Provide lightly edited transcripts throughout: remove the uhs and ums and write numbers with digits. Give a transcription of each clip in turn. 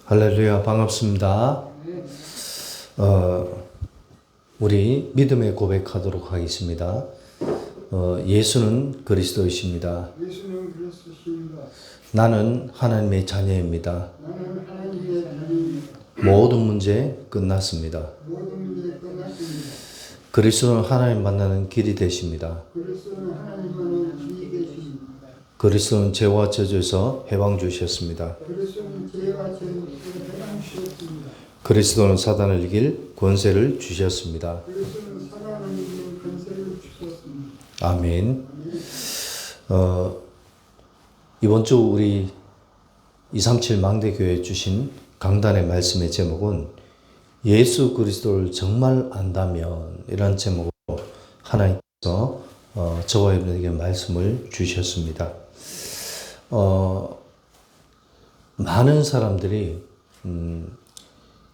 할렐루야, 반갑습니다. 우리 믿음의 고백하도록 하겠습니다. 예수는 그리스도이십니다. 예수는 그리스도십니다. 나는 하나님의 자녀입니다. 나는 하나님의 자녀입니다. 모든 문제 끝났습니다. 모든 문제 끝났습니다. 그리스도는 하나님 만나는 길이 되십니다. 그리스도는 하나님만의 길이 되십니다. 그리스도는 죄와 저주에서 해방 주셨습니다. 그리스도는 죄와 죄를 해방 주셨습니다. 그리스도는 사단을 이길 권세를 주셨습니다. 그리스도는 사랑을 이기는 권세를 주셨습니다. 아멘. 이번 주 우리 237 망대교회에 주신 강단의 말씀의 제목은 예수 그리스도를 정말 안다면 이라는 제목으로 하나님께서 저와 여러분에게 말씀을 주셨습니다. 많은 사람들이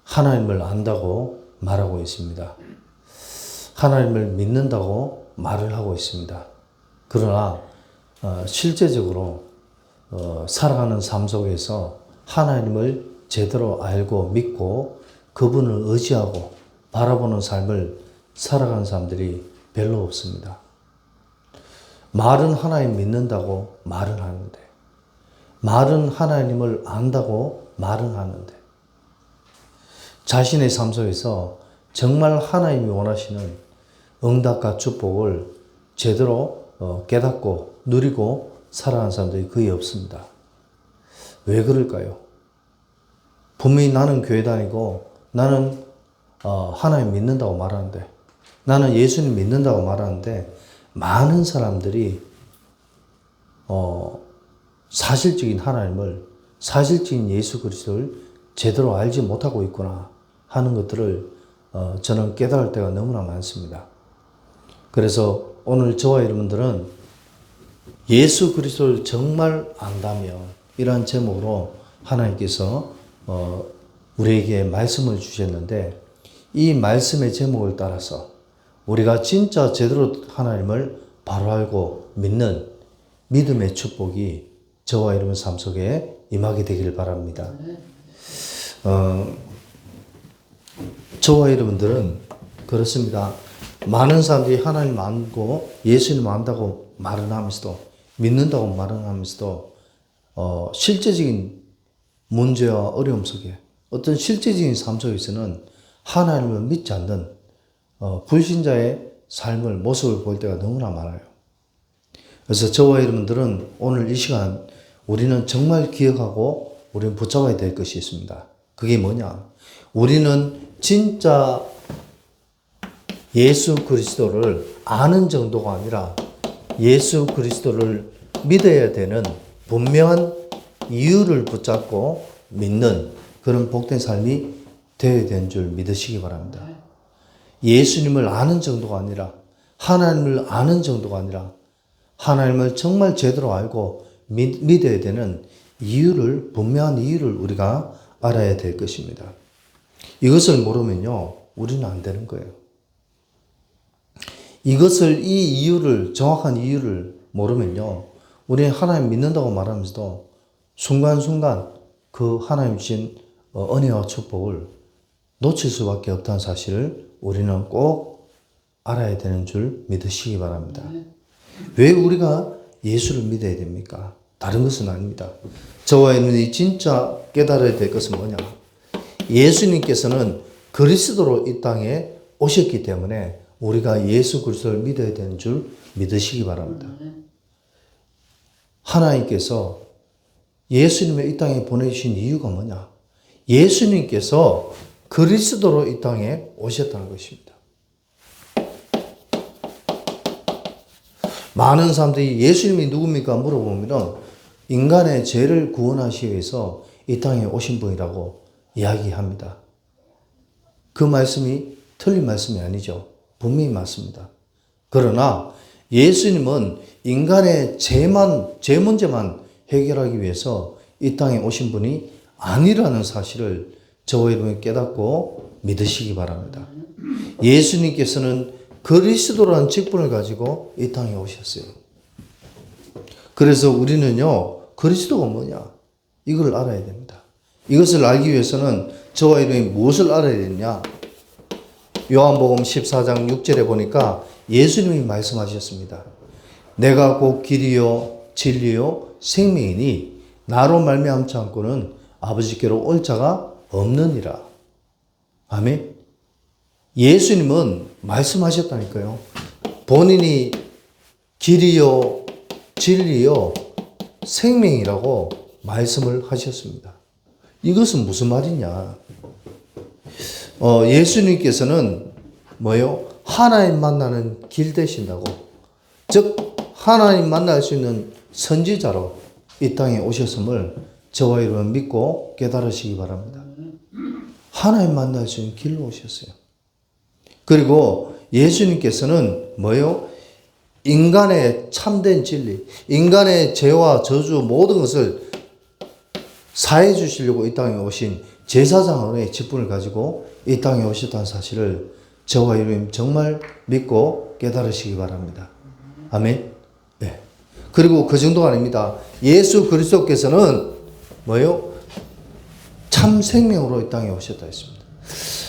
하나님을 안다고 말하고 있습니다. 하나님을 믿는다고 말을 하고 있습니다. 그러나 실제적으로 살아가는 삶 속에서 하나님을 제대로 알고 믿고 그분을 의지하고 바라보는 삶을 살아가는 사람들이 별로 없습니다. 말은 하나님 믿는다고 말은 하는데, 말은 하나님을 안다고 말은 하는데, 자신의 삶 속에서 정말 하나님이 원하시는 응답과 축복을 제대로 깨닫고 누리고 살아가는 사람들이 거의 없습니다. 왜 그럴까요? 분명히 나는 교회 다니고 나는 하나님 믿는다고 말하는데, 나는 예수님 믿는다고 말하는데, 많은 사람들이 사실적인 하나님을, 사실적인 예수 그리스도를 제대로 알지 못하고 있구나 하는 것들을 저는 깨달을 때가 너무나 많습니다. 그래서 오늘 저와 여러분들은 예수 그리스도를 정말 안다면 이러한 제목으로 하나님께서 우리에게 말씀을 주셨는데, 이 말씀의 제목을 따라서 우리가 진짜 제대로 하나님을 바로 알고 믿는 믿음의 축복이 저와 여러분 삶 속에 임하게 되기를 바랍니다. 저와 여러분들은 그렇습니다. 많은 사람들이 하나님 안고 예수님 안다고 말은 하면서도, 믿는다고 말은 하면서도 실제적인 문제와 어려움 속에, 어떤 실제적인 삶 속에서는 하나님을 믿지 않는 불신자의 삶을, 모습을 볼 때가 너무나 많아요. 그래서 저와 여러분들은 오늘 이 시간 우리는 정말 기억하고 우리는 붙잡아야 될 것이 있습니다. 그게 뭐냐? 우리는 진짜 예수 그리스도를 아는 정도가 아니라 예수 그리스도를 믿어야 되는 분명한 이유를 붙잡고 믿는 그런 복된 삶이 되어야 되는 줄 믿으시기 바랍니다. 예수님을 아는 정도가 아니라, 하나님을 아는 정도가 아니라 하나님을 정말 제대로 알고 믿어야 되는 이유를, 분명한 이유를 우리가 알아야 될 것입니다. 이것을 모르면요, 우리는 안 되는 거예요. 이것을, 이 이유를, 정확한 이유를 모르면요, 우리는 하나님 믿는다고 말하면서도 순간순간 그 하나님 주신 은혜와 축복을 놓칠 수밖에 없다는 사실을 우리는 꼭 알아야 되는 줄 믿으시기 바랍니다. 왜 우리가 예수를 믿어야 됩니까? 다른 것은 아닙니다. 저와 여러분이 진짜 깨달아야 될 것은 뭐냐? 예수님께서는 그리스도로 이 땅에 오셨기 때문에 우리가 예수 그리스도를 믿어야 되는 줄 믿으시기 바랍니다. 하나님께서 예수님을 이 땅에 보내주신 이유가 뭐냐? 예수님께서 그리스도로 이 땅에 오셨다는 것입니다. 많은 사람들이 예수님이 누굽니까? 물어보면 인간의 죄를 구원하시기 위해서 이 땅에 오신 분이라고 이야기합니다. 그 말씀이 틀린 말씀이 아니죠. 분명히 맞습니다. 그러나 예수님은 인간의 죄 문제만 해결하기 위해서 이 땅에 오신 분이 아니라는 사실을 저와 여러분이 깨닫고 믿으시기 바랍니다. 예수님께서는 그리스도라는 직분을 가지고 이 땅에 오셨어요. 그래서 우리는요, 그리스도가 뭐냐? 이걸 알아야 됩니다. 이것을 알기 위해서는 저와 여러분이 무엇을 알아야 되느냐? 요한복음 14장 6절에 보니까 예수님이 말씀하셨습니다. 내가 곧 길이요 진리요 생명이니 나로 말미암지 않고는 아버지께로 올 자가 없느니라. 아멘. 예수님은 말씀하셨다니까요. 본인이 길이요 진리요 생명이라고 말씀을 하셨습니다. 이것은 무슨 말이냐? 예수님께서는 뭐요? 하나님 만나는 길 되신다고. 즉 하나님 만날 수 있는 선지자로 이 땅에 오셨음을 저와 여러분 믿고 깨달으시기 바랍니다. 하나님 만날 수 있는 길로 오셨어요. 그리고 예수님께서는 뭐요? 인간의 참된 진리, 인간의 죄와 저주 모든 것을 사해 주시려고 이 땅에 오신 제사장의 직분을 가지고 이 땅에 오셨다는 사실을 저와 여러분 정말 믿고 깨달으시기 바랍니다. 아멘. 네. 그리고 그 정도가 아닙니다. 예수 그리스도께서는 뭐요? 참 생명으로 이 땅에 오셨다 했습니다.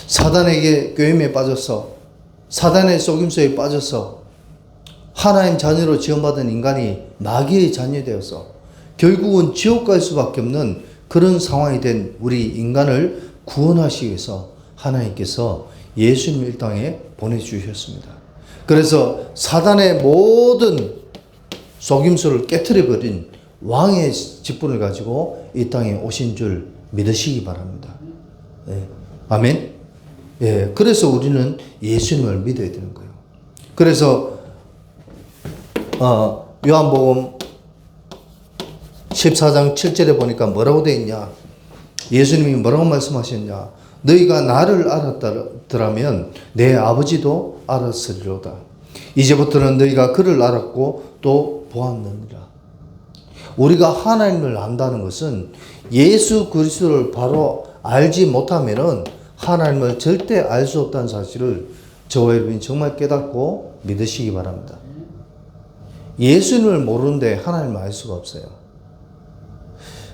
사단에게 꾀임에 빠져서 사단의 속임수에 빠져서 하나님 자녀로 지원받은 인간이 마귀의 자녀 되어서 결국은 지옥 갈 수밖에 없는 그런 상황이 된 우리 인간을 구원하시기 위해서 하나님께서 예수님을 이 땅에 보내주셨습니다. 그래서 사단의 모든 속임수를 깨트려버린 왕의 직분을 가지고 이 땅에 오신 줄 믿으시기 바랍니다. 네. 아멘. 예, 그래서 우리는 예수님을 믿어야 되는 거예요. 그래서 요한복음 14장 7절에 보니까 뭐라고 되어 있냐? 예수님이 뭐라고 말씀하셨냐? 너희가 나를 알았더라면 내 아버지도 알았으리로다. 이제부터는 너희가 그를 알았고 또 보았느니라. 우리가 하나님을 안다는 것은 예수 그리스도를 바로 알지 못하면은 하나님을 절대 알 수 없다는 사실을 저와 여러분이 정말 깨닫고 믿으시기 바랍니다. 예수님을 모르는데 하나님을 알 수가 없어요.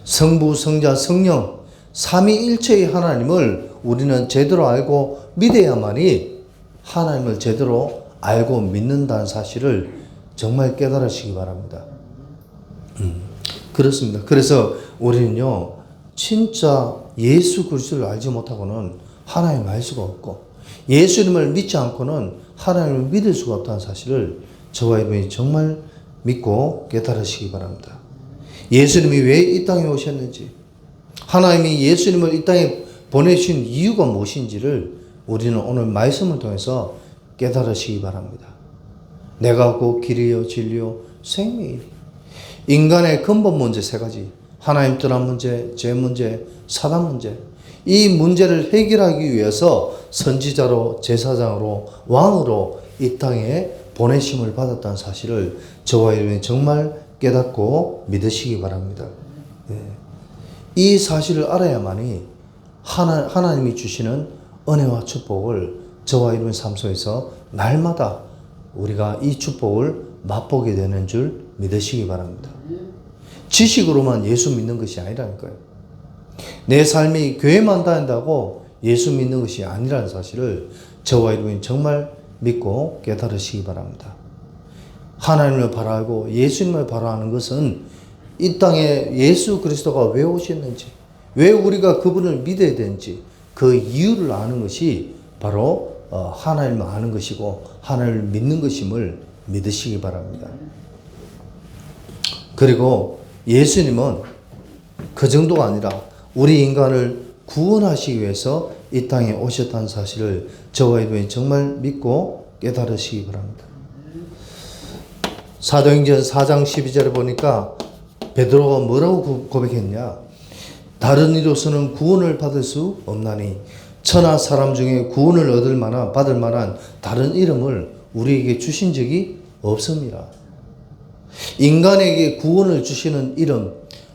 성부, 성자, 성령 삼위일체의 하나님을 우리는 제대로 알고 믿어야만이 하나님을 제대로 알고 믿는다는 사실을 정말 깨달으시기 바랍니다. 그렇습니다. 그래서 우리는요, 진짜 예수 그리스도를 알지 못하고는 하나님을 알 수가 없고, 예수님을 믿지 않고는 하나님을 믿을 수가 없다는 사실을 저와 여러분이 정말 믿고 깨달으시기 바랍니다. 예수님이 왜 이 땅에 오셨는지, 하나님이 예수님을 이 땅에 보내신 이유가 무엇인지를 우리는 오늘 말씀을 통해서 깨달으시기 바랍니다. 내가 곧 길이요 진리요 생명이니. 인간의 근본 문제 세 가지, 하나님 떠난 문제, 죄 문제, 사단 문제, 이 문제를 해결하기 위해서 선지자로, 제사장으로, 왕으로 이 땅에 보내심을 받았다는 사실을 저와 여러분이 정말 깨닫고 믿으시기 바랍니다. 네. 이 사실을 알아야만이 하나님이 주시는 은혜와 축복을 저와 여러분 삶 속에서 날마다 우리가 이 축복을 맛보게 되는 줄 믿으시기 바랍니다. 지식으로만 예수 믿는 것이 아니라니까요. 내 삶이 교회만 다닌다고 예수 믿는 것이 아니라는 사실을 저와 여러분이 정말 믿고 깨달으시기 바랍니다. 하나님을 바라고 예수님을 바라는 것은 이 땅에 예수 그리스도가 왜 오셨는지, 왜 우리가 그분을 믿어야 되는지 그 이유를 아는 것이 바로 하나님을 아는 것이고 하나님을 믿는 것임을 믿으시기 바랍니다. 그리고 예수님은 그 정도가 아니라 우리 인간을 구원하시기 위해서 이 땅에 오셨다는 사실을 저와 여러분이 정말 믿고 깨달으시기 바랍니다. 사도행전 4장 12절에 보니까 베드로가 뭐라고 고백했냐? 다른 이로서는 구원을 받을 수 없나니 천하 사람 중에 구원을 받을 만한 다른 이름을 우리에게 주신 적이 없습니다. 인간에게 구원을 주시는 이름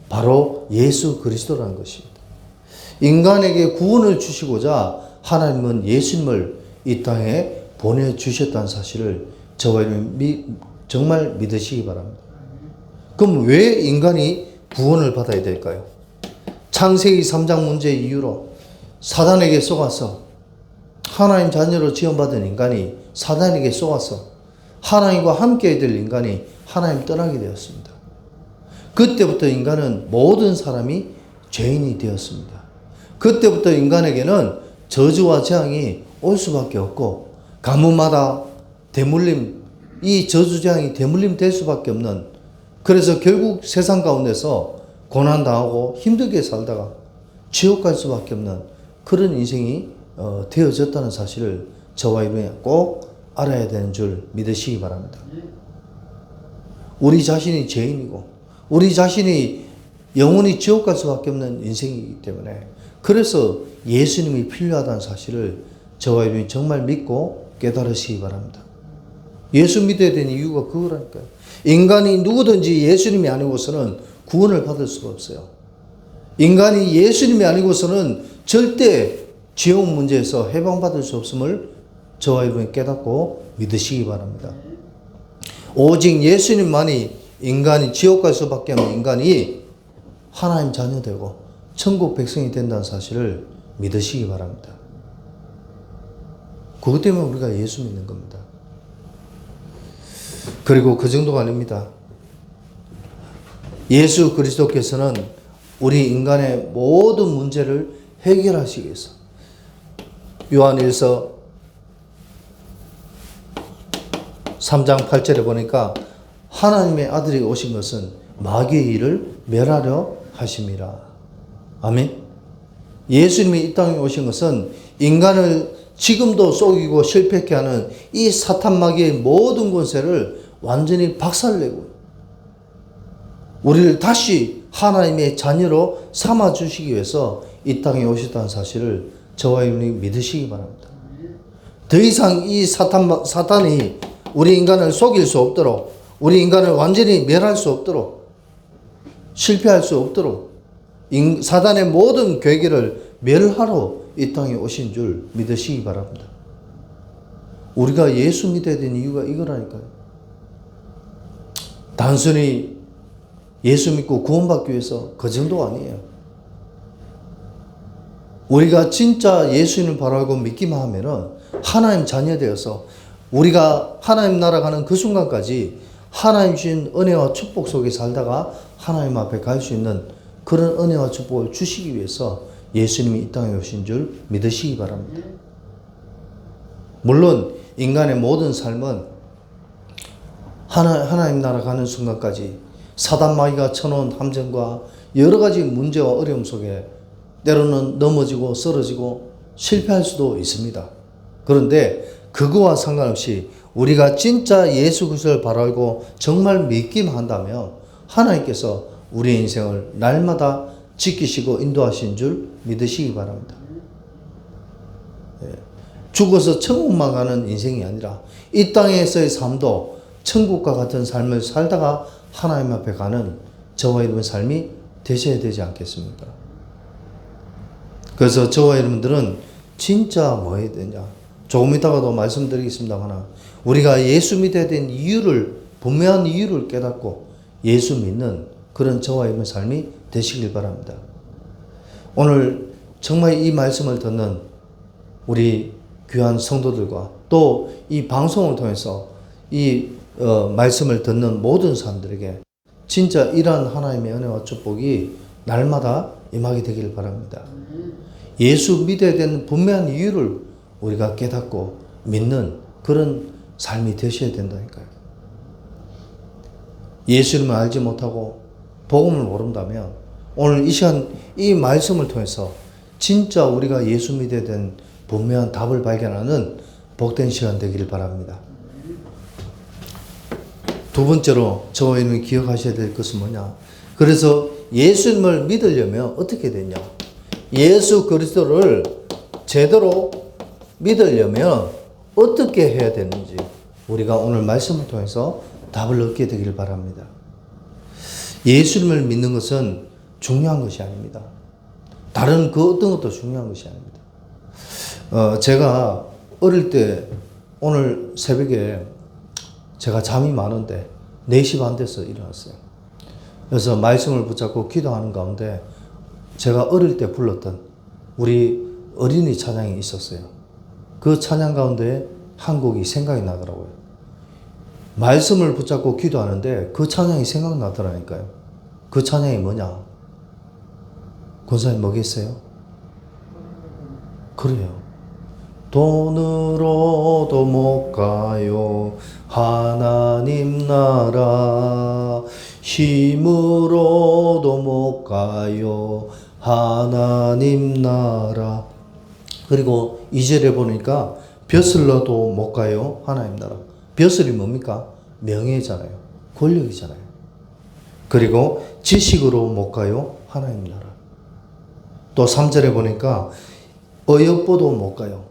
바로 예수 그리스도라는 것입니다. 인간에게 구원을 주시고자 하나님은 예수님을 이 땅에 보내주셨다는 사실을 저와 정말 믿으시기 바랍니다. 그럼 왜 인간이 구원을 받아야 될까요? 창세기 3장 문제 이후로 사단에게 속아서 하나님 자녀로 지원받은 인간이 사단에게 속아서 하나님과 함께 될 인간이 하나님 떠나게 되었습니다. 그때부터 인간은 모든 사람이 죄인이 되었습니다. 그때부터 인간에게는 저주와 재앙이 올 수밖에 없고 가문마다 대물림, 이 저주재앙이 대물림 될 수밖에 없는, 그래서 결국 세상 가운데서 고난당하고 힘들게 살다가 지옥 갈 수밖에 없는 그런 인생이 되어졌다는 사실을 저와 여러분이 꼭 알아야 되는 줄 믿으시기 바랍니다. 우리 자신이 죄인이고 우리 자신이 영원히 지옥 갈 수밖에 없는 인생이기 때문에, 그래서 예수님이 필요하다는 사실을 저와 여러분이 정말 믿고 깨달으시기 바랍니다. 예수 믿어야 되는 이유가 그거라니까요. 인간이 누구든지 예수님이 아니고서는 구원을 받을 수가 없어요. 인간이 예수님이 아니고서는 절대 지옥 문제에서 해방받을 수 없음을 저와 여러분이 깨닫고 믿으시기 바랍니다. 오직 예수님만이 인간이 지옥 갈 수밖에 없는 인간이 하나님 자녀 되고 천국 백성이 된다는 사실을 믿으시기 바랍니다. 그것 때문에 우리가 예수 믿는 겁니다. 그리고 그 정도가 아닙니다. 예수 그리스도께서는 우리 인간의 모든 문제를 해결하시기 위해서 요한일서 3장 8절에 보니까 하나님의 아들이 오신 것은 마귀의 일을 멸하려 하심이라. 아멘. 예수님이 이 땅에 오신 것은 인간을 지금도 속이고 실패케 하는 이 사탄 마귀의 모든 권세를 완전히 박살내고 우리를 다시 하나님의 자녀로 삼아 주시기 위해서 이 땅에 오셨다는 사실을 저와 여러분이 믿으시기 바랍니다. 더 이상 이 사탄이 우리 인간을 속일 수 없도록, 우리 인간을 완전히 멸할 수 없도록, 실패할 수 없도록 사단의 모든 괴계를 멸하러 이 땅에 오신 줄 믿으시기 바랍니다. 우리가 예수 믿어야 되는 이유가 이거라니까요. 단순히 예수 믿고 구원받기 위해서 그 정도가 아니에요. 우리가 진짜 예수님을 바라고 믿기만 하면은 하나님 자녀 되어서 우리가 하나님 나라 가는 그 순간까지 하나님 주신 은혜와 축복 속에 살다가 하나님 앞에 갈 수 있는 그런 은혜와 축복을 주시기 위해서 예수님이 이 땅에 오신 줄 믿으시기 바랍니다. 물론 인간의 모든 삶은 하나님 나라 가는 순간까지 사단 마귀가 쳐놓은 함정과 여러 가지 문제와 어려움 속에 때로는 넘어지고 쓰러지고 실패할 수도 있습니다. 그런데 그거와 상관없이 우리가 진짜 예수 그리스도를 바라고 정말 믿기만 한다면 하나님께서 우리의 인생을 날마다 지키시고 인도하신 줄 믿으시기 바랍니다. 죽어서 천국만 가는 인생이 아니라 이 땅에서의 삶도 천국과 같은 삶을 살다가 하나님 앞에 가는 저와 여러분의 삶이 되셔야 되지 않겠습니까? 그래서 저와 여러분들은 진짜 뭐 해야 되냐? 조금 이따가도 말씀드리겠습니다만 우리가 예수 믿어야 되는 이유를, 분명한 이유를 깨닫고 예수 믿는 그런 저와 여러분의 삶이 되시길 바랍니다. 오늘 정말 이 말씀을 듣는 우리 귀한 성도들과 또 이 방송을 통해서 이 말씀을 듣는 모든 사람들에게 진짜 이러한 하나님의 은혜와 축복이 날마다 임하게 되기를 바랍니다. 예수 믿어야 되는 분명한 이유를 우리가 깨닫고 믿는 그런 삶이 되셔야 된다니까요. 예수님을 알지 못하고 복음을 모른다면 오늘 이 시간 이 말씀을 통해서 진짜 우리가 예수 믿어야 되는 분명한 답을 발견하는 복된 시간 되기를 바랍니다. 두 번째로 저와 여러분이 기억하셔야 될 것은 뭐냐? 그래서 예수님을 믿으려면 어떻게 되냐? 예수 그리스도를 제대로 믿으려면 어떻게 해야 되는지 우리가 오늘 말씀을 통해서 답을 얻게 되기를 바랍니다. 예수님을 믿는 것은 중요한 것이 아닙니다. 다른 그 어떤 것도 중요한 것이 아닙니다. 제가 어릴 때 오늘 새벽에 제가 잠이 많은데 4시 반 돼서 일어났어요. 그래서 말씀을 붙잡고 기도하는 가운데 제가 어릴 때 불렀던 우리 어린이 찬양이 있었어요. 그 찬양 가운데 한 곡이 생각이 나더라고요. 말씀을 붙잡고 기도하는데 그 찬양이 생각나더라니까요. 그 찬양이 뭐냐? 권사님 뭐겠어요? 그래요. 돈으로도 못 가요 하나님 나라, 힘으로도 못 가요 하나님 나라. 그리고 2절에 보니까 벼슬로도 못 가요 하나님 나라. 벼슬이 뭡니까? 명예잖아요. 권력이잖아요. 그리고 지식으로 못 가요 하나님 나라. 또 3절에 보니까 어여뻐도 못 가요.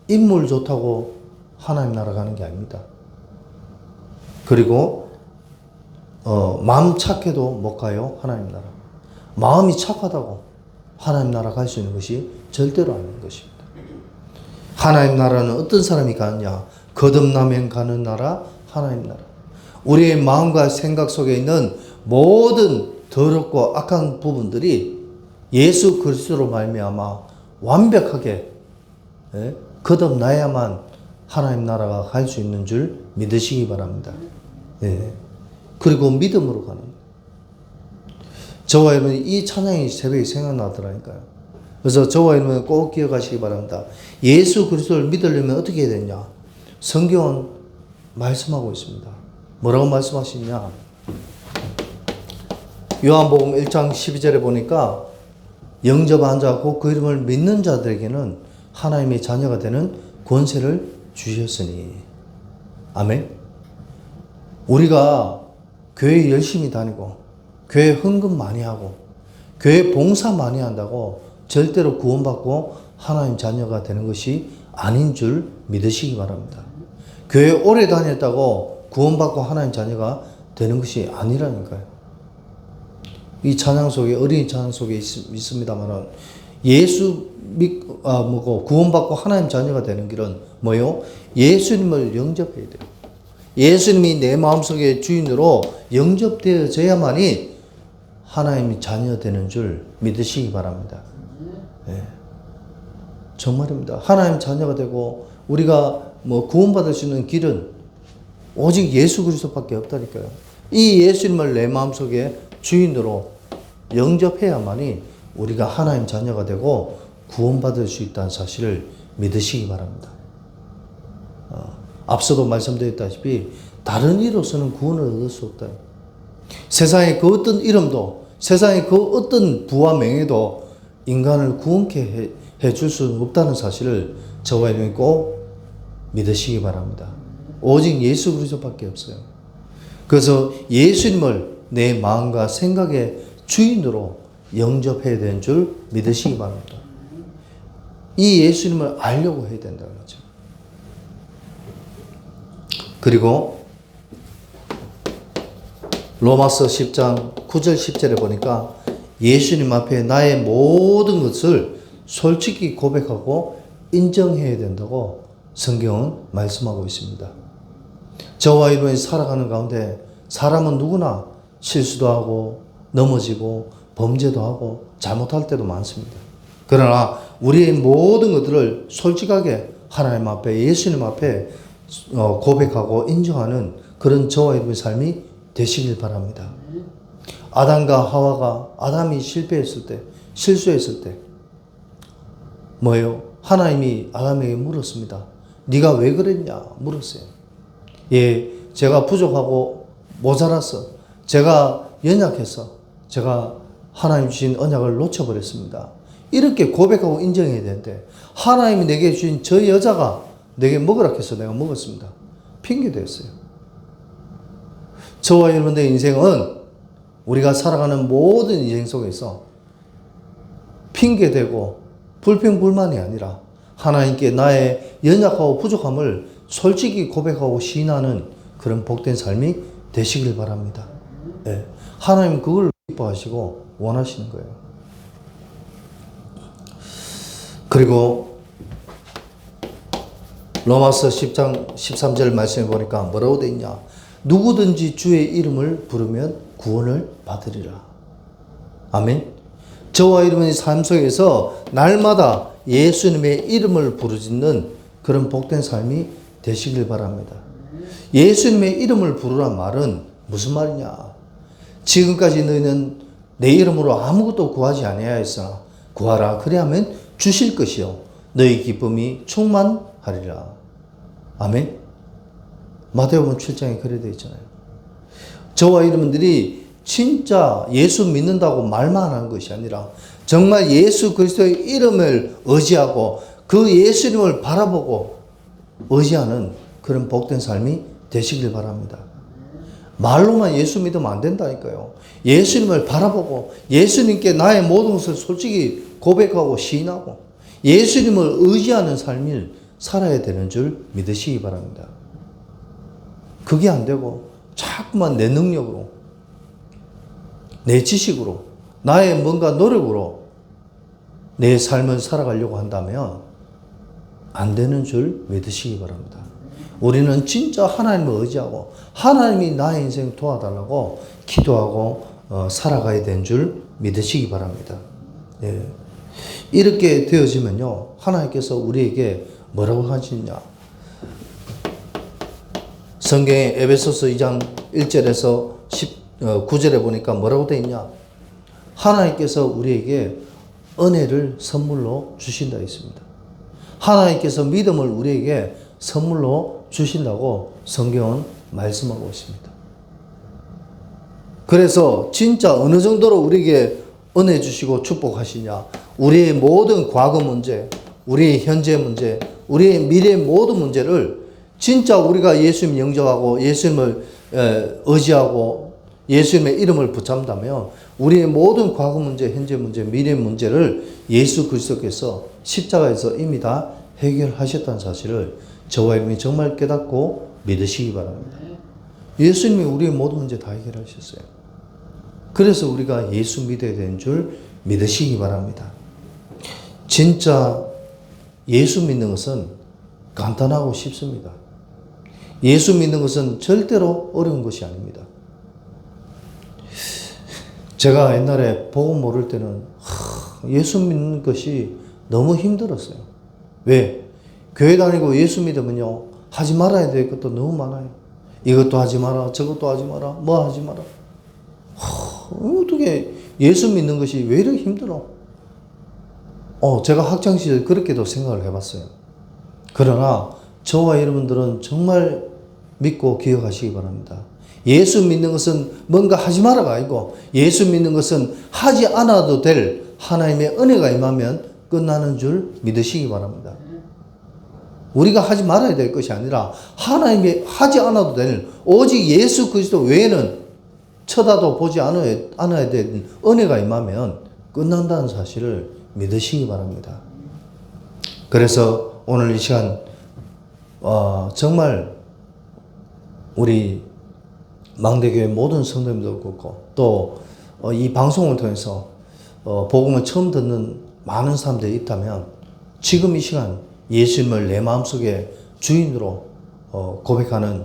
인물 좋다고 하나님 나라 가는 게 아닙니다. 그리고 마음 착해도 못 가요 하나님 나라. 마음이 착하다고 하나님 나라 갈 수 있는 것이 절대로 아닌 것입니다. 하나님 나라는 어떤 사람이 가느냐? 거듭나면 가는 나라 하나님 나라. 우리의 마음과 생각 속에 있는 모든 더럽고 악한 부분들이 예수 그리스도로 말미암아 완벽하게 거듭나야만 하나님 나라가 갈 수 있는 줄 믿으시기 바랍니다. 그리고 믿음으로 가는. 저와 여러분 이 찬양이 새벽에 생각나더라니까요. 그래서 저와 여러분 꼭 기억하시기 바랍니다. 예수 그리스도를 믿으려면 어떻게 해야 되냐? 성경은 말씀하고 있습니다. 뭐라고 말씀하시냐? 요한복음 1장 12절에 보니까 영접한 자 곧 그 이름을 믿는 자들에게는 하나님의 자녀가 되는 권세를 주셨으니. 아멘. 우리가 교회 열심히 다니고 교회 헌금 많이 하고 교회 봉사 많이 한다고 절대로 구원받고 하나님 자녀가 되는 것이 아닌 줄 믿으시기 바랍니다. 교회 오래 다녔다고 구원받고 하나님 자녀가 되는 것이 아니라니까요. 이 찬양 속에, 어린이 찬양 속에 있습니다만은 예수 믿고 구원받고 하나님 자녀가 되는 길은 뭐요? 예수님을 영접해야 돼요. 예수님이 내 마음속의 주인으로 영접되어져야만이 하나님이 자녀 되는 줄 믿으시기 바랍니다. 네. 정말입니다. 하나님 자녀가 되고 우리가 구원받을 수 있는 길은 오직 예수 그리스도밖에 없다니까요. 이 예수님을 내 마음속에 주인으로 영접해야만이 우리가 하나님 자녀가 되고 구원받을 수 있다는 사실을 믿으시기 바랍니다. 앞서도 말씀드렸다시피 다른 이로서는 구원을 얻을 수 없다. 세상의 그 어떤 이름도, 세상의 그 어떤 부와 명예도 인간을 구원케 해줄 수 없다는 사실을 저와 여러분이 꼭 믿으시기 바랍니다. 오직 예수 그리스도밖에 없어요. 그래서 예수님을 내 마음과 생각의 주인으로 영접해야 되는 줄 믿으시기 바랍니다. 이 예수님을 알려고 해야 된다는 거죠. 그리고 로마서 10장 9절 10절에 보니까 예수님 앞에 나의 모든 것을 솔직히 고백하고 인정해야 된다고 성경은 말씀하고 있습니다. 저와 여러분이 살아가는 가운데 사람은 누구나 실수도 하고 넘어지고 범죄도 하고 잘못할 때도 많습니다. 그러나 우리의 모든 것들을 솔직하게 하나님 앞에, 예수님 앞에 고백하고 인정하는 그런 저와 여러분의 삶이 되시길 바랍니다. 아담과 하와가, 아담이 실패했을 때, 실수했을 때 뭐예요? 하나님이 아담에게 물었습니다. 네가 왜 그랬냐? 물었어요. 예, 제가 부족하고 모자랐어. 제가 연약해서 제가 하나님 주신 언약을 놓쳐버렸습니다. 이렇게 고백하고 인정해야 되는데 하나님이 내게 주신 저 여자가 내게 먹으라 해서 내가 먹었습니다. 핑계대었어요. 저와 여러분들의 인생은 우리가 살아가는 모든 인생 속에서 핑계대고 불평불만이 아니라 하나님께 나의 연약하고 부족함을 솔직히 고백하고 시인하는 그런 복된 삶이 되시길 바랍니다. 네. 하나님 그걸 기뻐하시고 원하시는 거예요. 그리고 로마서 10장 13절 말씀해 보니까 뭐라고 되어 있냐? 누구든지 주의 이름을 부르면 구원을 받으리라. 아멘. 저와 여러분의 삶 속에서 날마다 예수님의 이름을 부르짖는 그런 복된 삶이 되시길 바랍니다. 예수님의 이름을 부르란 말은 무슨 말이냐? 지금까지 너희는 내 이름으로 아무것도 구하지 아니하였으나 구하라. 그리하면 주실 것이요 너희 기쁨이 충만하리라. 아멘. 마태복음 7장에 그래 되어 있잖아요. 저와 여러분들이 진짜 예수 믿는다고 말만 하는 것이 아니라 정말 예수 그리스도의 이름을 의지하고 그 예수님을 바라보고 의지하는 그런 복된 삶이 되시길 바랍니다. 말로만 예수 믿으면 안 된다니까요. 예수님을 바라보고 예수님께 나의 모든 것을 솔직히 고백하고 시인하고 예수님을 의지하는 삶을 살아야 되는 줄 믿으시기 바랍니다. 그게 안 되고 자꾸만 내 능력으로 내 지식으로 나의 뭔가 노력으로 내 삶을 살아가려고 한다면 안 되는 줄 믿으시기 바랍니다. 우리는 진짜 하나님을 의지하고 하나님이 나의 인생 도와달라고 기도하고 살아가야 되는 줄 믿으시기 바랍니다. 예. 이렇게 되어지면요 하나님께서 우리에게 뭐라고 하시느냐, 성경에 에베소서 2장 1절에서 9절에 보니까 뭐라고 되어 있냐, 하나님께서 우리에게 은혜를 선물로 주신다 있습니다. 하나님께서 믿음을 우리에게 선물로 주신다고 성경은 말씀하고 있습니다. 그래서 진짜 어느 정도로 우리에게 은혜 주시고 축복하시냐, 우리의 모든 과거 문제, 우리의 현재 문제, 우리의 미래 모든 문제를 진짜 우리가 예수님 영접하고 예수님을 의지하고 예수님의 이름을 붙잡는다면 우리의 모든 과거 문제, 현재 문제, 미래 문제를 예수 그리스도께서 십자가에서 이미 다 해결하셨다는 사실을 저와 여러분이 정말 깨닫고 믿으시기 바랍니다. 예수님이 우리의 모든 문제 다 해결하셨어요. 그래서 우리가 예수 믿어야 되는 줄 믿으시기 바랍니다. 진짜 예수 믿는 것은 간단하고 쉽습니다. 예수 믿는 것은 절대로 어려운 것이 아닙니다. 제가 옛날에 복음 모를 때는 예수 믿는 것이 너무 힘들었어요. 왜? 교회 다니고 예수 믿으면요 하지 말아야 될 것도 너무 많아요. 이것도 하지 마라, 저것도 하지 마라, 뭐 하지 마라. 어떻게 예수 믿는 것이 왜 이렇게 힘들어? 제가 학창시절 그렇게도 생각을 해봤어요. 그러나 저와 여러분들은 정말 믿고 기억하시기 바랍니다. 예수 믿는 것은 뭔가 하지 마라가 아니고 예수 믿는 것은 하지 않아도 될 하나님의 은혜가 임하면 끝나는 줄 믿으시기 바랍니다. 우리가 하지 말아야 될 것이 아니라 하나님이 하지 않아도 될 오직 예수 그리스도 외에는 쳐다도 보지 않아야 될 은혜가 임하면 끝난다는 사실을 믿으시기 바랍니다. 그래서 오늘 이 시간 정말 우리 망대교회 모든 성도님들 그렇고 또 이 방송을 통해서 복음을 처음 듣는 많은 사람들이 있다면 지금 이 시간 예수님을 내 마음속에 주인으로 고백하는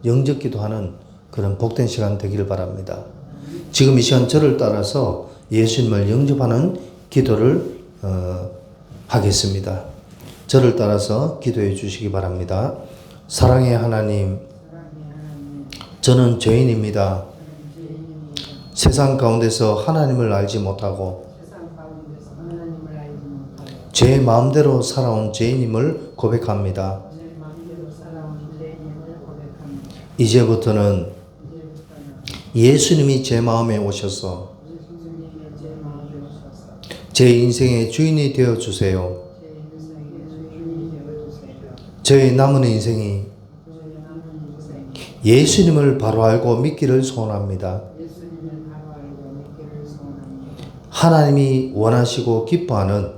영접 기도하는 그런 복된 시간 되기를 바랍니다. 지금 이 시간 저를 따라서 예수님을 영접하는 기도를 하겠습니다. 저를 따라서 기도해 주시기 바랍니다. 사랑의 하나님, 저는 죄인입니다. 세상 가운데서 하나님을 알지 못하고 제 마음대로 살아온 죄인임을 고백합니다. 이제부터는 예수님이 제 마음에 오셔서 제 인생의 주인이 되어 주세요. 저의 남은 인생이 예수님을 바로 알고 믿기를 소원합니다. 하나님이 원하시고 기뻐하는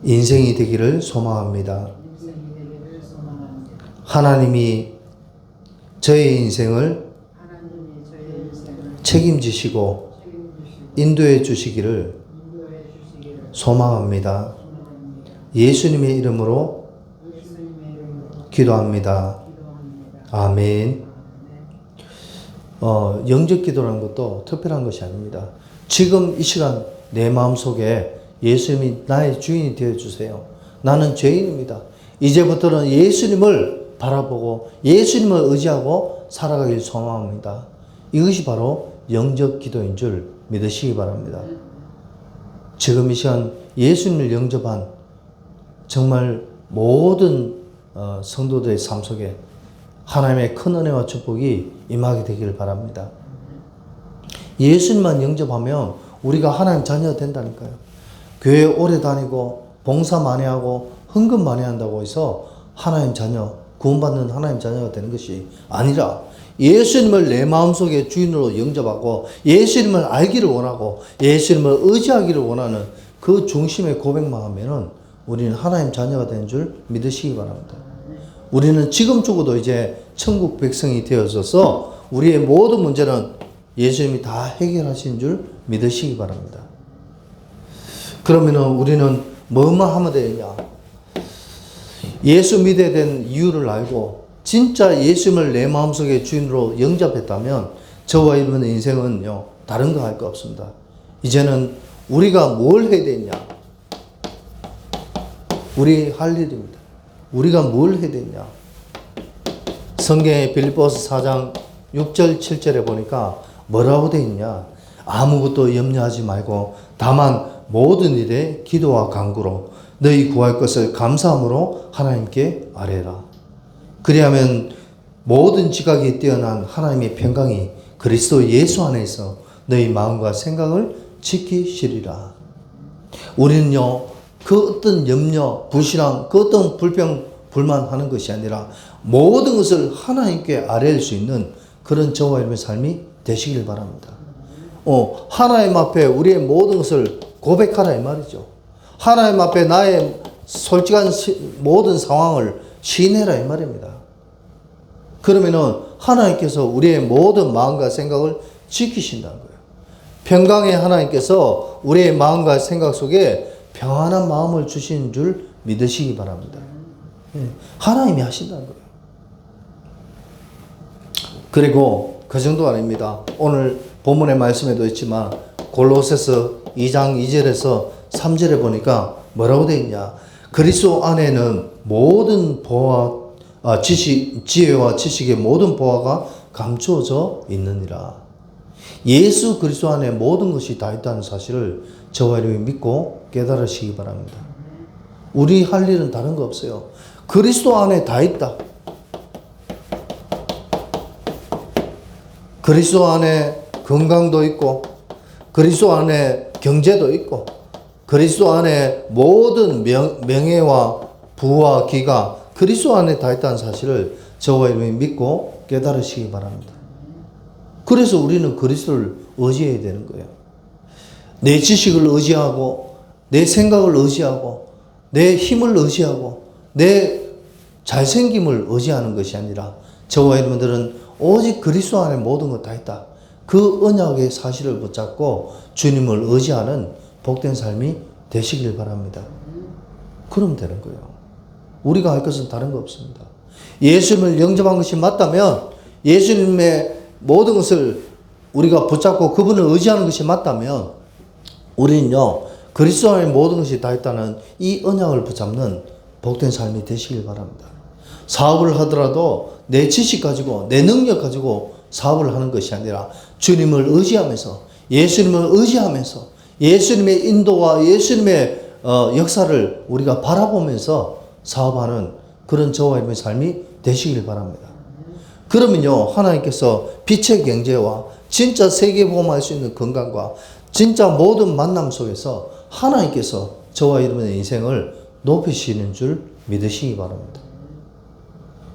인생이 되기를 소망합니다. 하나님이 저의 인생을 책임지시고 인도해 주시기를 소망합니다. 예수님의 이름으로 기도합니다. 아멘. 영접 기도라는 것도 특별한 것이 아닙니다. 지금 이 시간 내 마음속에 예수님이 나의 주인이 되어주세요. 나는 죄인입니다. 이제부터는 예수님을 바라보고 예수님을 의지하고 살아가길 소망합니다. 이것이 바로 영접 기도인 줄 믿으시기 바랍니다. 지금 이 시간 예수님을 영접한 정말 모든 성도들의 삶 속에 하나님의 큰 은혜와 축복이 임하게 되기를 바랍니다. 예수님만 영접하면 우리가 하나님 자녀가 된다니까요. 교회 오래 다니고 봉사 많이 하고 헌금 많이 한다고 해서 하나님 자녀, 구원받는 하나님 자녀가 되는 것이 아니라 예수님을 내 마음속에 주인으로 영접하고 예수님을 알기를 원하고 예수님을 의지하기를 원하는 그 중심의 고백만 하면은 우리는 하나님 자녀가 되는 줄 믿으시기 바랍니다. 우리는 지금 죽어도 이제 천국 백성이 되어져서 우리의 모든 문제는 예수님이 다 해결하신 줄 믿으시기 바랍니다. 그러면은 우리는 뭐만 하면 되느냐? 예수 믿어야 되는 이유를 알고 진짜 예수님을 내 마음속에 주인으로 영접했다면 저와 여러분의 인생은요 다른 거 할 거 없습니다. 이제는 우리가 뭘 해야 되냐? 우리 할 일입니다. 우리가 뭘 해야 되냐? 성경의 빌립보서 4장 6절 7절에 보니까 뭐라고 되어 있냐? 아무것도 염려하지 말고 다만 모든 일에 기도와 간구로 너희 구할 것을 감사함으로 하나님께 아뢰라. 그리하면 모든 지각이 뛰어난 하나님의 평강이 그리스도 예수 안에서 너희 마음과 생각을 지키시리라. 우리는요 그 어떤 염려, 불신앙, 그 어떤 불평, 불만하는 것이 아니라 모든 것을 하나님께 아뢰일 수 있는 그런 저와 여러분의 삶이 되시길 바랍니다. 하나님 앞에 우리의 모든 것을 고백하라 이 말이죠. 하나님 앞에 나의 솔직한 모든 상황을 시인해라 이 말입니다. 그러면은 하나님께서 우리의 모든 마음과 생각을 지키신다는 거예요. 평강의 하나님께서 우리의 마음과 생각 속에 평안한 마음을 주시는 줄 믿으시기 바랍니다. 하나님이 하신다는 거예요. 그리고 그 정도 아닙니다. 오늘 본문의 말씀에도 있지만 골로새서 2장 2절에서 3절에 보니까 뭐라고 되어 있냐? 그리스도 안에는 모든 보화, 지혜와 지식의 모든 보화가 감추어져 있느니라. 예수 그리스도 안에 모든 것이 다 있다는 사실을 저와 여러분이 믿고 깨달으시기 바랍니다. 우리 할 일은 다른 거 없어요. 그리스도 안에 다 있다. 그리스도 안에 건강도 있고 그리스도 안에 경제도 있고 그리스도 안에 모든 명예와 부와 기가 그리스도 안에 다 있다는 사실을 저와 여러분이 믿고 깨달으시기 바랍니다. 그래서 우리는 그리스도를 의지해야 되는 거예요. 내 지식을 의지하고 내 생각을 의지하고 내 힘을 의지하고 내 잘생김을 의지하는 것이 아니라 저와 여러분들은 오직 그리스도 안에 모든 것 다 있다. 그 언약의 사실을 붙잡고 주님을 의지하는 복된 삶이 되시길 바랍니다. 그러면 되는 거예요. 우리가 할 것은 다른 거 없습니다. 예수님을 영접한 것이 맞다면 예수님의 모든 것을 우리가 붙잡고 그분을 의지하는 것이 맞다면 우리는요 그리스도 안에 모든 것이 다 있다는 이 언약을 붙잡는 복된 삶이 되시길 바랍니다. 사업을 하더라도 내 지식 가지고 내 능력 가지고 사업을 하는 것이 아니라 주님을 의지하면서 예수님을 의지하면서 예수님의 인도와 예수님의 역사를 우리가 바라보면서 사업하는 그런 저와 여러분의 삶이 되시길 바랍니다. 그러면요 하나님께서 빛의 경제와 진짜 세계보험할 수 있는 건강과 진짜 모든 만남 속에서 하나님께서 저와 여러분의 인생을 높이시는 줄 믿으시기 바랍니다.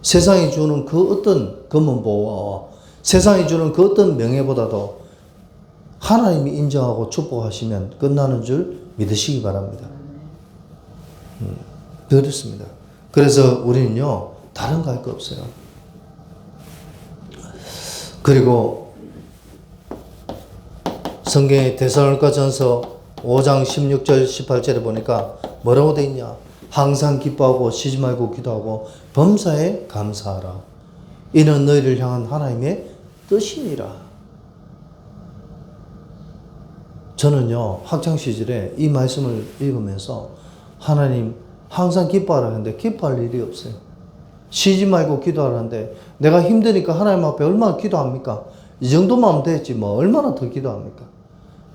세상이 주는 그 어떤 금은보화와 세상이 주는 그 어떤 명예보다도 하나님이 인정하고 축복하시면 끝나는 줄 믿으시기 바랍니다. 그렇습니다. 그래서 우리는요 다른 거 할 거 없어요. 그리고 성경의 데살로니가전서 5장 16절 18절에 보니까 뭐라고 돼 있냐? 항상 기뻐하고 쉬지 말고 기도하고 범사에 감사하라. 이는 너희를 향한 하나님의 뜻이니라. 저는요, 학창시절에 이 말씀을 읽으면서 하나님 항상 기뻐하라 하는데 기뻐할 일이 없어요. 쉬지 말고 기도하라는데 내가 힘드니까 하나님 앞에 얼마나 기도합니까? 이 정도만 하면 되지 뭐 얼마나 더 기도합니까?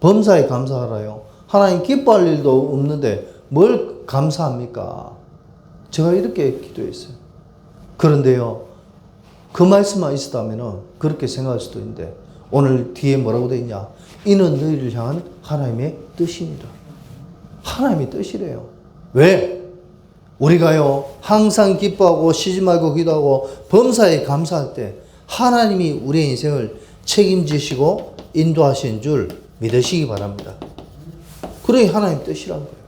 범사에 감사하라요. 하나님 기뻐할 일도 없는데 뭘 감사합니까? 제가 이렇게 기도했어요. 그런데요, 그 말씀만 있었다면 그렇게 생각할 수도 있는데 오늘 뒤에 뭐라고 되어 있냐? 이는 너희를 향한 하나님의 뜻이니라. 하나님의 뜻이래요. 왜? 우리가요, 항상 기뻐하고 쉬지 말고 기도하고 범사에 감사할 때 하나님이 우리의 인생을 책임지시고 인도하신 줄 믿으시기 바랍니다. 그게 하나님의 뜻이라는 거예요.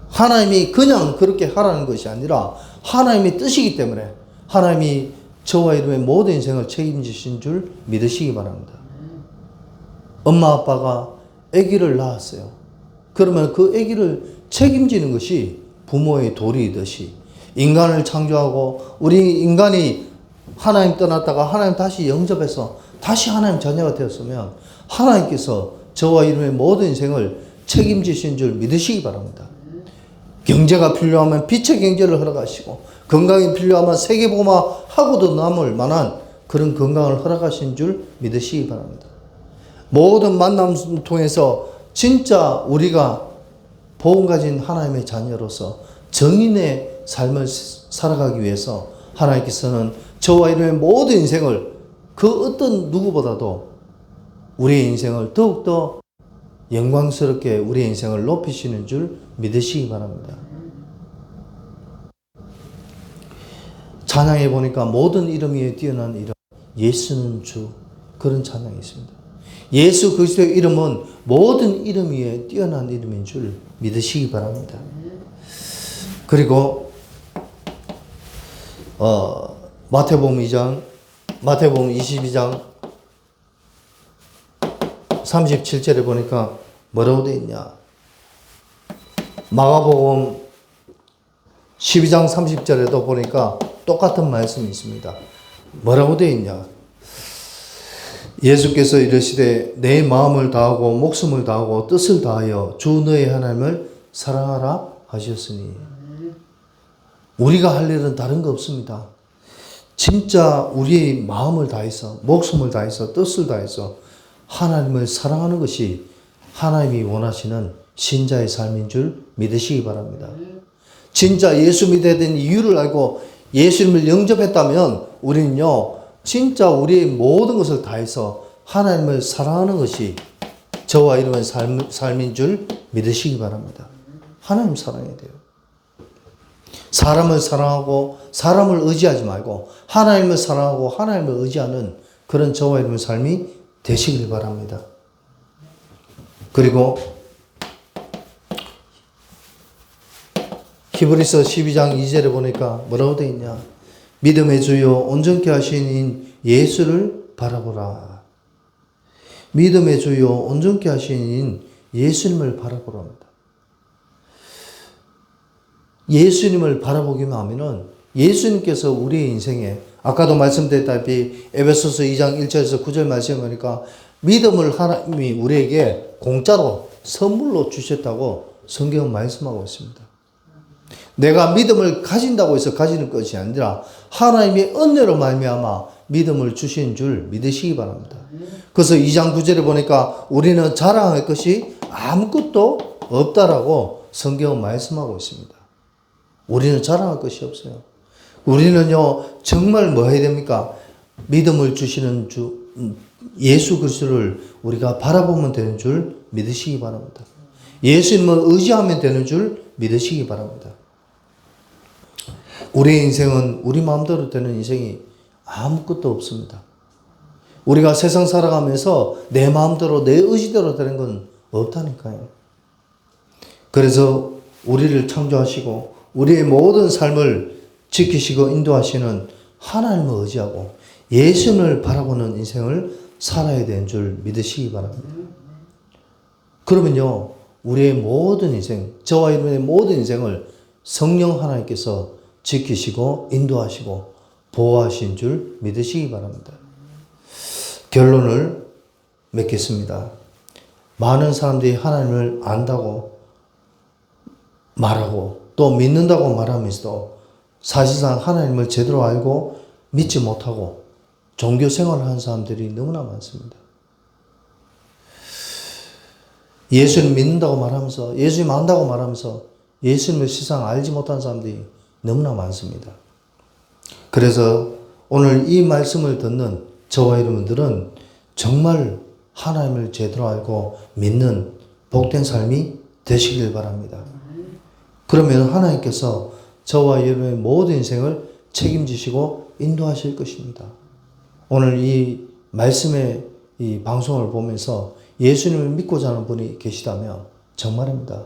하나님이 그냥 그렇게 하라는 것이 아니라 하나님의 뜻이기 때문에 하나님이 저와 여러분의 모든 인생을 책임지신 줄 믿으시기 바랍니다. 엄마 아빠가 아기를 낳았어요. 그러면 그 아기를 책임지는 것이 부모의 도리이듯이 인간을 창조하고 우리 인간이 하나님 떠났다가 하나님 다시 영접해서 다시 하나님 자녀가 되었으면 하나님께서 저와 여러분의 모든 인생을 책임지신 줄 믿으시기 바랍니다. 경제가 필요하면 빛의 경제를 허락하시고 건강이 필요하면 세계복음화하고도 남을 만한 그런 건강을 허락하신 줄 믿으시기 바랍니다. 모든 만남을 통해서 진짜 우리가 복음 가진 하나님의 자녀로서 정인의 삶을 살아가기 위해서 하나님께서는 저와 여러분의 모든 인생을 그 어떤 누구보다도 우리의 인생을 더욱더 영광스럽게 우리의 인생을 높이시는 줄 믿으시기 바랍니다. 찬양해 보니까 모든 이름 위에 뛰어난 이름, 예수는 주, 그런 찬양이 있습니다. 예수 그리스도의 이름은 모든 이름 위에 뛰어난 이름인 줄 믿으시기 바랍니다. 그리고 마태복음 22장 37절에 보니까 뭐라고 되어 있냐? 마가복음 12장 30절에도 보니까 똑같은 말씀이 있습니다. 뭐라고 되어 있냐? 예수께서 이르시되 내 마음을 다하고 목숨을 다하고 뜻을 다하여 주 너의 하나님을 사랑하라 하셨으니, 우리가 할 일은 다른 거 없습니다. 진짜 우리의 마음을 다해서 목숨을 다해서 뜻을 다해서 하나님을 사랑하는 것이 하나님이 원하시는 신자의 삶인 줄 믿으시기 바랍니다. 진짜 예수 믿어야 되는 이유를 알고 예수님을 영접했다면 우리는요, 진짜 우리의 모든 것을 다해서 하나님을 사랑하는 것이 저와 여러분의 삶인 줄 믿으시기 바랍니다. 하나님 사랑해야 돼요. 사람을 사랑하고 사람을 의지하지 말고 하나님을 사랑하고 하나님을 의지하는 그런 저와 여러분의 삶이 되시길 바랍니다. 그리고 히브리서 12장 2절에 보니까 뭐라고 되어 있냐? 믿음의 주요 온전케 하신 예수를 바라보라. 믿음의 주요 온전케 하신 예수님을 바라보랍니다. 예수님을 바라보기만 하면은 예수님께서 우리의 인생에, 아까도 말씀드렸다시피 에베소서 2장 1절에서 9절 말씀하니까 믿음을 하나님이 우리에게 공짜로 선물로 주셨다고 성경은 말씀하고 있습니다. 내가 믿음을 가진다고 해서 가지는 것이 아니라 하나님의 은혜로 말미암아 믿음을 주신 줄 믿으시기 바랍니다. 그래서 2장 9절에 보니까 우리는 자랑할 것이 아무것도 없다라고 성경은 말씀하고 있습니다. 우리는 자랑할 것이 없어요. 우리는요, 정말 뭐 해야 됩니까? 믿음을 주시는 주 예수 그리스도를 우리가 바라보면 되는 줄 믿으시기 바랍니다. 예수님을 의지하면 되는 줄 믿으시기 바랍니다. 우리의 인생은 우리 마음대로 되는 인생이 아무것도 없습니다. 우리가 세상 살아가면서 내 마음대로 내 의지대로 되는 건 없다니까요. 그래서 우리를 창조하시고 우리의 모든 삶을 지키시고 인도하시는 하나님을 의지하고 예수님을 바라보는 인생을 살아야 되는 줄 믿으시기 바랍니다. 그러면요, 우리의 모든 인생, 저와 여러분의 모든 인생을 성령 하나님께서 지키시고 인도하시고 보호하신 줄 믿으시기 바랍니다. 결론을 맺겠습니다. 많은 사람들이 하나님을 안다고 말하고 또 믿는다고 말하면서도 사실상 하나님을 제대로 알고 믿지 못하고 종교 생활을 하는 사람들이 너무나 많습니다. 예수님 믿는다고 말하면서 예수님 안다고 말하면서 예수님을 실상 알지 못하는 사람들이 너무나 많습니다. 그래서 오늘 이 말씀을 듣는 저와 여러분들은 정말 하나님을 제대로 알고 믿는 복된 삶이 되시길 바랍니다. 그러면 하나님께서 저와 여러분의 모든 인생을 책임지시고 인도하실 것입니다. 오늘 이 말씀의 이 방송을 보면서 예수님을 믿고자 하는 분이 계시다면 정말입니다.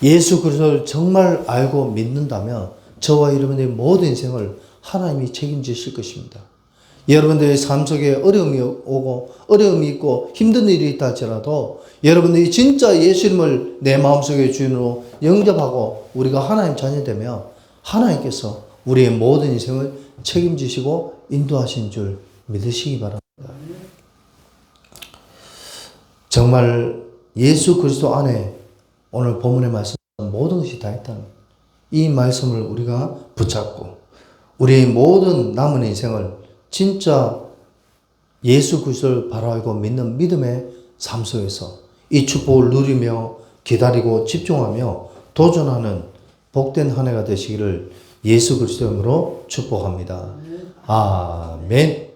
예수 그리스도를 정말 알고 믿는다면 저와 여러분의 모든 인생을 하나님이 책임지실 것입니다. 여러분들의 삶 속에 어려움이 오고 어려움이 있고 힘든 일이 있다 할지라도 여러분들이 진짜 예수님을 내 마음속에 주인으로 영접하고 우리가 하나님 자녀되면 하나님께서 우리의 모든 인생을 책임지시고 인도하신 줄 믿으시기 바랍니다. 정말 예수 그리스도 안에 오늘 본문의 말씀 모든 것이 다 있다는 이 말씀을 우리가 붙잡고 우리의 모든 남은 인생을 진짜 예수 그리스도를 바로 알고 믿는 믿음의 삶 속에서 이 축복을 누리며 기다리고 집중하며 도전하는 복된 한 해가 되시기를 예수 그리스도 이름으로 축복합니다. 아멘.